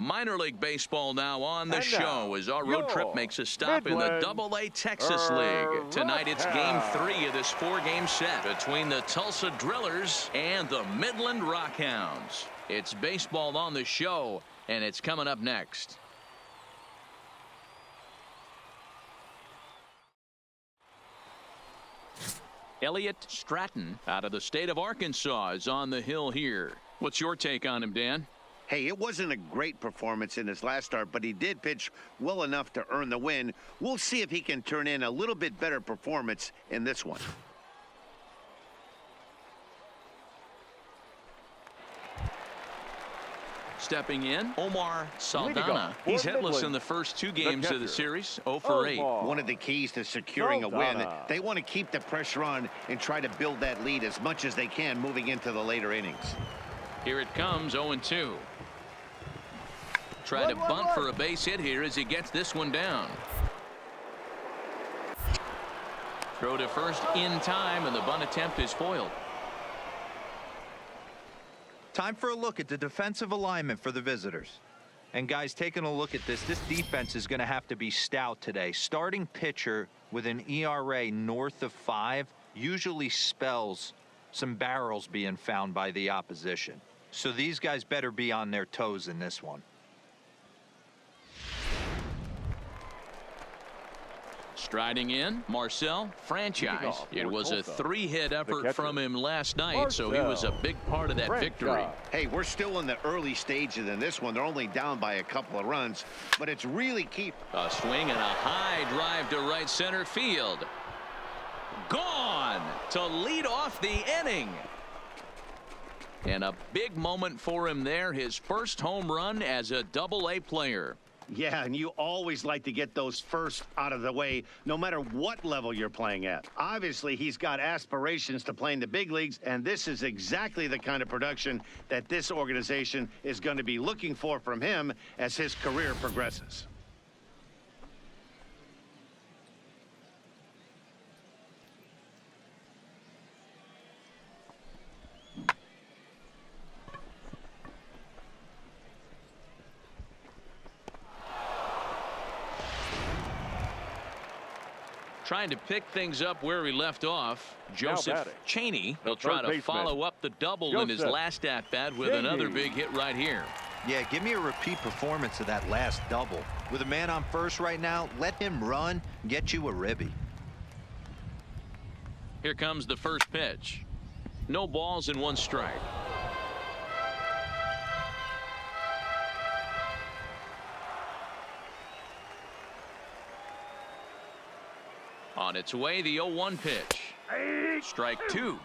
Minor League Baseball now on the show as our road trip makes a stop in the Double-A Texas League. Tonight it's Game 3 of this 4-game set between the Tulsa Drillers and the Midland Rockhounds. It's baseball on the show, and it's coming up next. Elliott Stratton out of the state of Arkansas is on the hill here. What's your take on him, Dan? Hey, it wasn't a great performance in his last start, but he did pitch well enough to earn the win. We'll see if he can turn in a little bit better performance in this one. Stepping in, Omar Saldana. He's hitless in the first 2 games of the series, 0 for 8. One of the keys to securing a win, they want to keep the pressure on and try to build that lead as much as they can moving into the later innings. Here it comes, 0-2. Try to bunt for a base hit here as he gets this one down. Throw to first in time, and the bunt attempt is foiled. Time for a look at the defensive alignment for the visitors. And guys, taking a look at this defense is going to have to be stout today. Starting pitcher with an ERA north of 5 usually spells some barrels being found by the opposition. So these guys better be on their toes in this one. Striding in, Marcel Franchise. It was a 3-hit effort from him last night, so he was a big part of that victory. Hey, we're still in the early stages in this one. They're only down by a couple of runs, but it's really key. A swing and a high drive to right center field. Gone to lead off the inning. And a big moment for him there, his first home run as a Double-A player. Yeah, and you always like to get those first out of the way, no matter what level you're playing at. Obviously, he's got aspirations to play in the big leagues, and this is exactly the kind of production that this organization is going to be looking for from him as his career progresses. Trying to pick things up where he left off, Joseph Cheney will try to follow up the double in his last at-bat with another big hit right here. Yeah, give me a repeat performance of that last double. With a man on first right now, let him run, get you a ribby. Here comes the first pitch. No balls and 1 strike. On its way, the 0-1 pitch. Strike 2.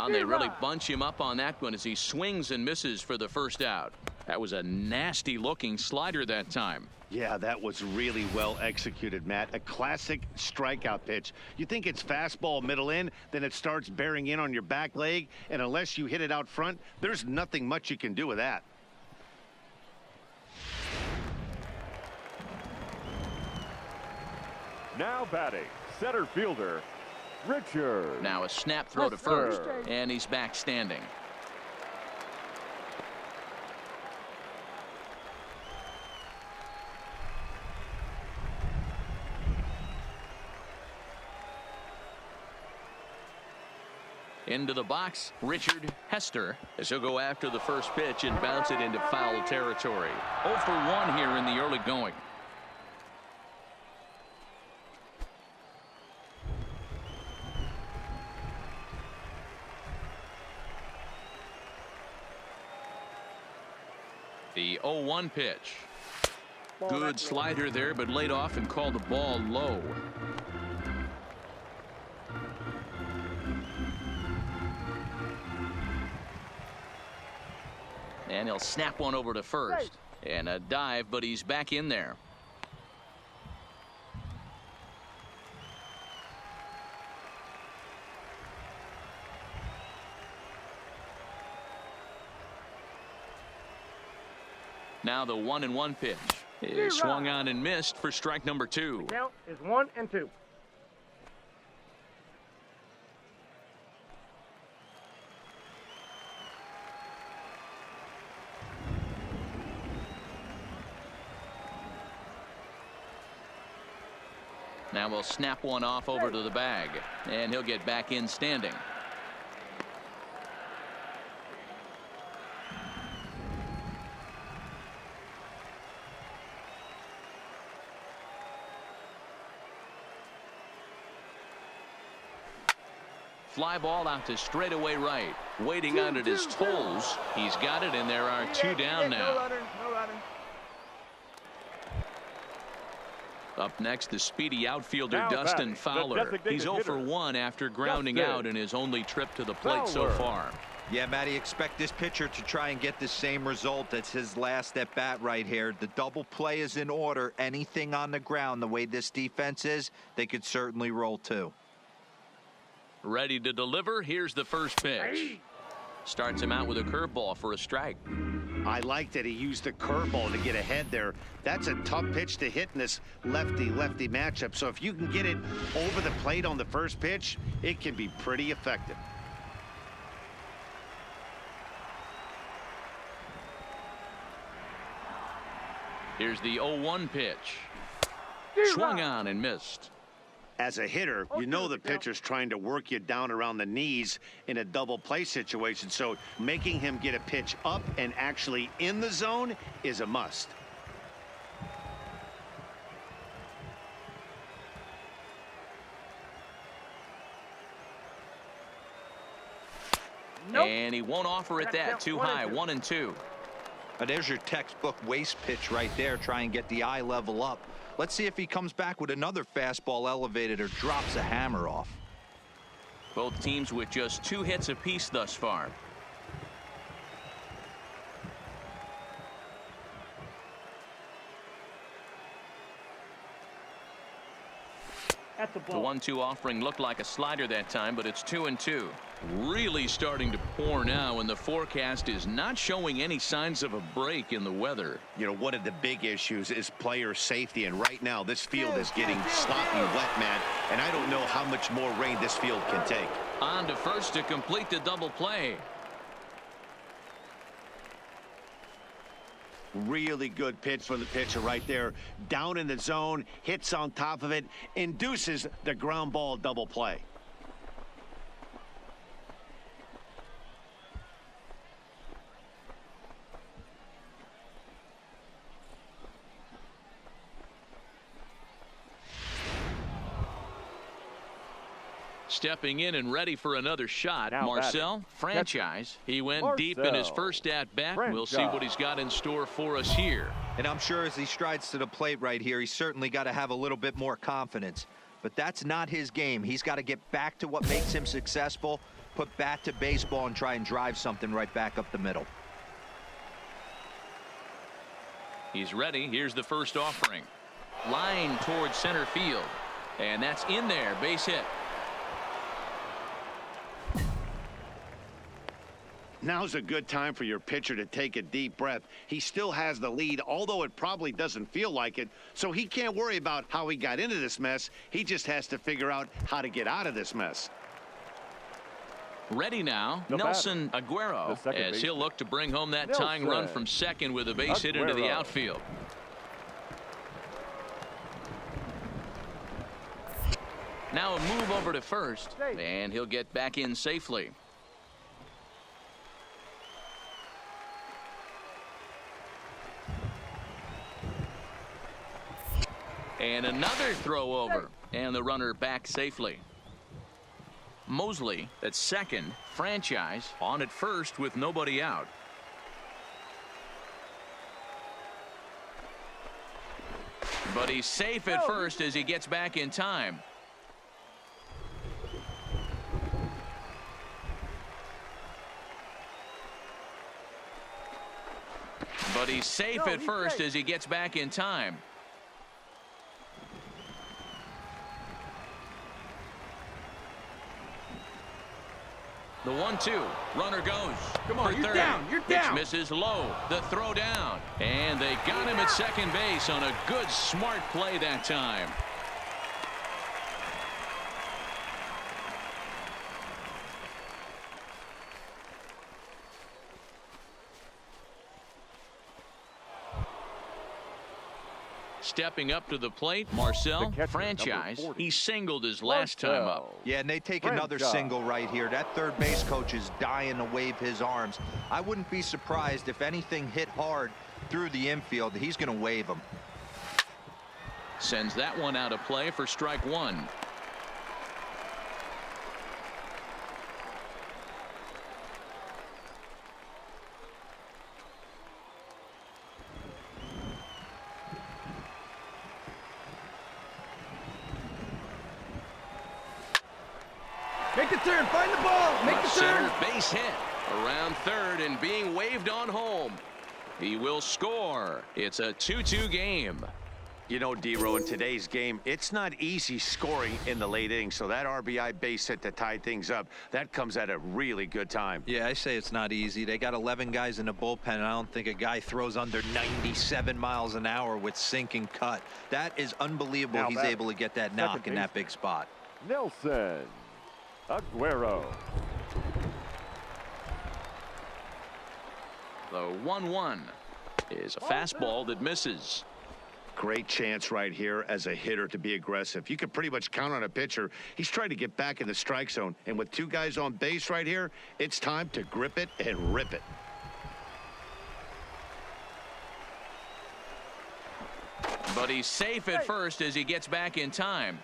They really bunch him up on that one as he swings and misses for the first out. That was a nasty looking slider that time. Yeah, that was really well executed, Matt. A classic strikeout pitch. You think it's fastball middle in, then it starts bearing in on your back leg, and unless you hit it out front, there's nothing much you can do with that. Now batting, center fielder, Richard. Now a snap throw to first, and he's back standing. Into the box, Richard Hester, as he'll go after the first pitch and bounce it into foul territory. 0 for 1 here in the early going. The 0-1 pitch. Good slider there, but laid off and called the ball low. And he'll snap one over to first. And a dive, but he's back in there. Now the 1-1 pitch is swung on and missed for strike number 2. The count is 1-2. Now we'll snap one off over to the bag, and he'll get back in standing. Fly ball out to straightaway right. Waiting on it is Toles. He's got it, and there are 2 down now. No runner. Up next, the speedy outfielder Now Dustin batting, the Fowler. designated He's 0 for hitter, 1 after grounding Dustin out in his only trip to the plate so Fowler. far. Yeah, Matty, expect this pitcher to try and get the same result. That's his last at bat right here. The double play is in order. Anything on the ground, the way this defense is, they could certainly roll 2. Ready to deliver. Here's the first pitch. Starts him out with a curveball for a strike. I like that he used the curveball to get ahead there. That's a tough pitch to hit in this lefty-lefty matchup. So if you can get it over the plate on the first pitch, it can be pretty effective. Here's the 0-1 pitch. Swung on and missed. As a hitter, you know the pitcher's trying to work you down around the knees in a double play situation. So making him get a pitch up and actually in the zone is a must. And he won't offer it that. Too high. 1-2. There's your textbook waste pitch right there. Try and get the eye level up. Let's see if he comes back with another fastball elevated or drops a hammer off. Both teams with just 2 hits apiece thus far. That's a The ball. 1-2 offering looked like a slider that time, but it's 2-2. Really starting to pour now, and the forecast is not showing any signs of a break in the weather. You know, one of the big issues is player safety, and right now this field is getting sloppy wet, man, and I don't know how much more rain this field can take. On to first to complete the double play. Really good pitch from the pitcher right there. Down in the zone, hits on top of it, induces the ground ball double play. Stepping in and ready for another shot. Now Marcel, batting. franchise. He went deep in his Marcel. first at-bat. We'll see what he's got in store for us here. And I'm sure as he strides to the plate right here, he's certainly got to have a little bit more confidence. But that's not his game. He's got to get back to what makes him successful, put bat to baseball, and try and drive something right back up the middle. He's ready. Here's the first offering. Line towards center field. And that's in there. Base hit. Now's a good time for your pitcher to take a deep breath. He still has the lead, although it probably doesn't feel like it. So he can't worry about how he got into this mess. He just has to figure out how to get out of this mess. Ready now, The Nelson batter, Aguero, the second as he'll baseman. look to bring home that tying run Nelson from second with a base hit into the Aguero. outfield. Now a move over to first, and he'll get back in safely. And another throw over, and the runner back safely. Mosley at second, franchise, on at first with nobody out. But he's safe at first as he gets back in time. But he's safe at first as he gets back in time. The 1-2. Runner goes. Come on, for you're third. down. You're down. Pitch misses low. The throw down. And they got him at second base on a good, smart play that time. Stepping up to the plate, Marcel, franchise. He singled his last time up. Yeah, and they take another single right here. That third base coach is dying to wave his arms. I wouldn't be surprised if anything hit hard through the infield. He's going to wave them. Sends that one out of play for strike one. Make the turn. Find the ball. Make the turn. Center base hit. Around third and being waved on home. He will score. It's a 2-2 game. You know, D-Row, in today's game, it's not easy scoring in the late innings, so that RBI base hit to tie things up, that comes at a really good time. Yeah, I say it's not easy. They got 11 guys in the bullpen, and I don't think a guy throws under 97 miles an hour with sink and cut. That is unbelievable. He's able to get that knock in that big spot. Nelson Aguero. The 1-1 is a fastball that misses. Great chance right here as a hitter to be aggressive. You can pretty much count on a pitcher. He's trying to get back in the strike zone. And with two guys on base right here, it's time to grip it and rip it. But he's safe at first as he gets back in time.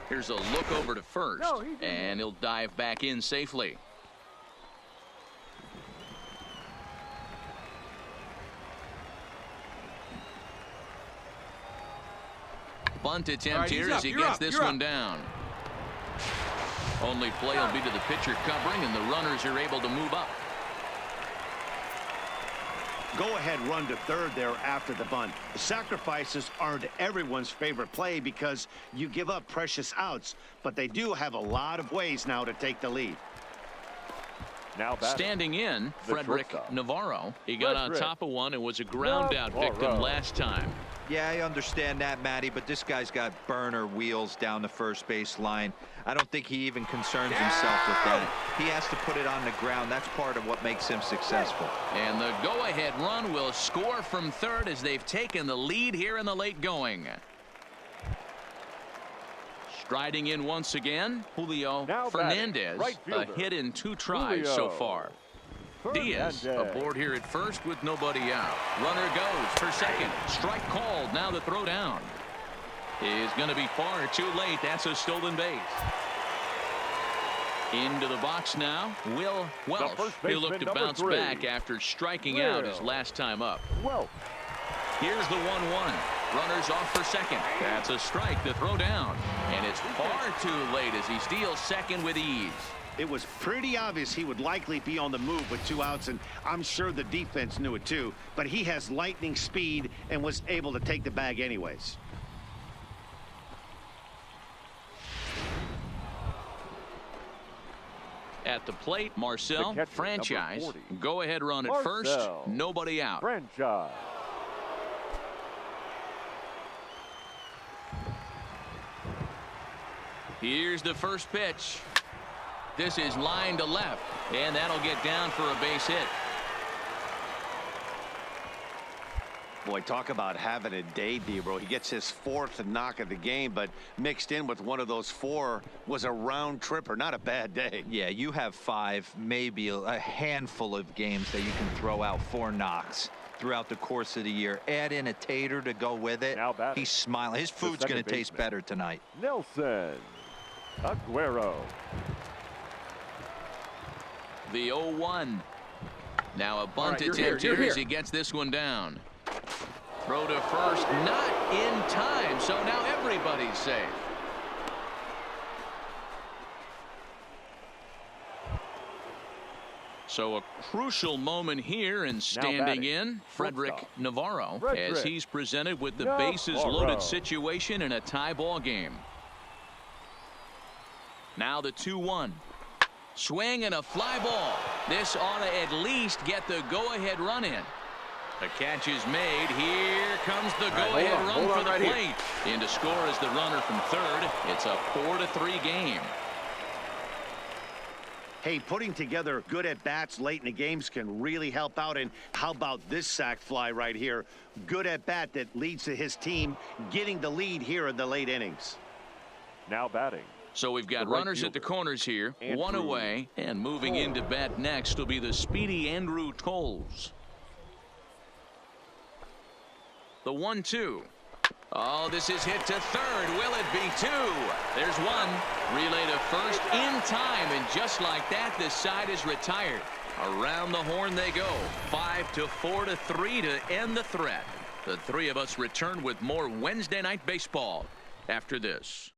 Here's a look over to first, and he'll dive back in safely. Bunt attempt here as he gets this one down. Only play will be to the pitcher covering, and the runners are able to move up. Go-ahead run to third there after the bunt. The sacrifices aren't everyone's favorite play because you give up precious outs, but they do have a lot of ways now to take the lead. Now standing in, Frederick Navarro. He got on top of one and was a ground-out victim last time. Yeah, I understand that, Matty, but this guy's got burner wheels down the first base line. I don't think he even concerns himself with that. He has to put it on the ground. That's part of what makes him successful. And the go-ahead run will score from third as they've taken the lead here in the late going. Striding in once again, Julio Fernandez. A hit in 2 tries so far. Diaz aboard here at first with nobody out. Runner goes for second. Strike called. Now the throw down is going to be far too late. That's a stolen base. Into the box now, Will Welsh. He'll look to bounce back after striking out his last time up. Here's the 1-1. Runners off for second. That's a strike. The throw down. And it's far too late as he steals second with ease. It was pretty obvious he would likely be on the move with 2 outs, and I'm sure the defense knew it too. But he has lightning speed and was able to take the bag anyways. At the plate, Marcel, franchise. Go ahead run at first. Nobody out. Franchise. Here's the first pitch. This is line to left, and that'll get down for a base hit. Boy, talk about having a day, D-Bro. He gets his 4th knock of the game, but mixed in with one of those 4 was a round tripper. Not a bad day. Yeah, you have 5, maybe a handful of games that you can throw out 4 knocks throughout the course of the year. Add in a tater to go with it. He's smiling. His food's going to taste better tonight. Nelson Aguero. The 0-1. Now a bunt attempt here as he gets this one down. Throw to first, not in time, so now everybody's safe. So a crucial moment here, and standing batting, in, Frederick shortstop, Navarro, Frederick as he's presented with the Navarro. bases-loaded situation in a tie ball game. Now the 2-1. Swing and a fly ball. This ought to at least get the go-ahead run in. The catch is made. Here comes the go-ahead run for the plate. In to score is the runner from third. It's a 4-3 game. Hey, putting together good at-bats late in the games can really help out. And how about this sac fly right here? Good at-bat that leads to his team getting the lead here in the late innings. Now batting. So we've got The right runners at the fielder, corners here, Andrew one away, and moving into bat next will be the speedy Andrew Toles. The 1-2. Oh, this is hit to third. Will it be two? There's one. Relay to first in time, and just like that, this side is retired. Around the horn they go. 5-4-3 to end the threat. The three of us return with more Wednesday night baseball after this.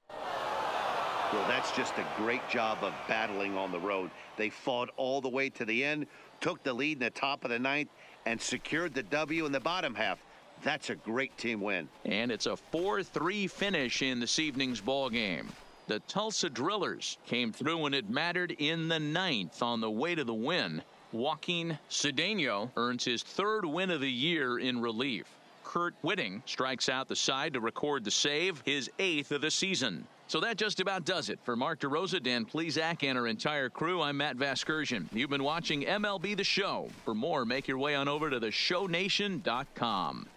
Well, that's just a great job of battling on the road. They fought all the way to the end, took the lead in the top of the ninth, and secured the W in the bottom half. That's a great team win. And it's a 4-3 finish in this evening's ball game. The Tulsa Drillers came through when it mattered in the ninth on the way to the win. Joaquin Cedeno earns his third win of the year in relief. Kurt Whitting strikes out the side to record the save, his 8th of the season. So that just about does it. For Mark DeRosa, Dan Plesac, and our entire crew, I'm Matt Vasgersian. You've been watching MLB The Show. For more, make your way on over to theshownation.com.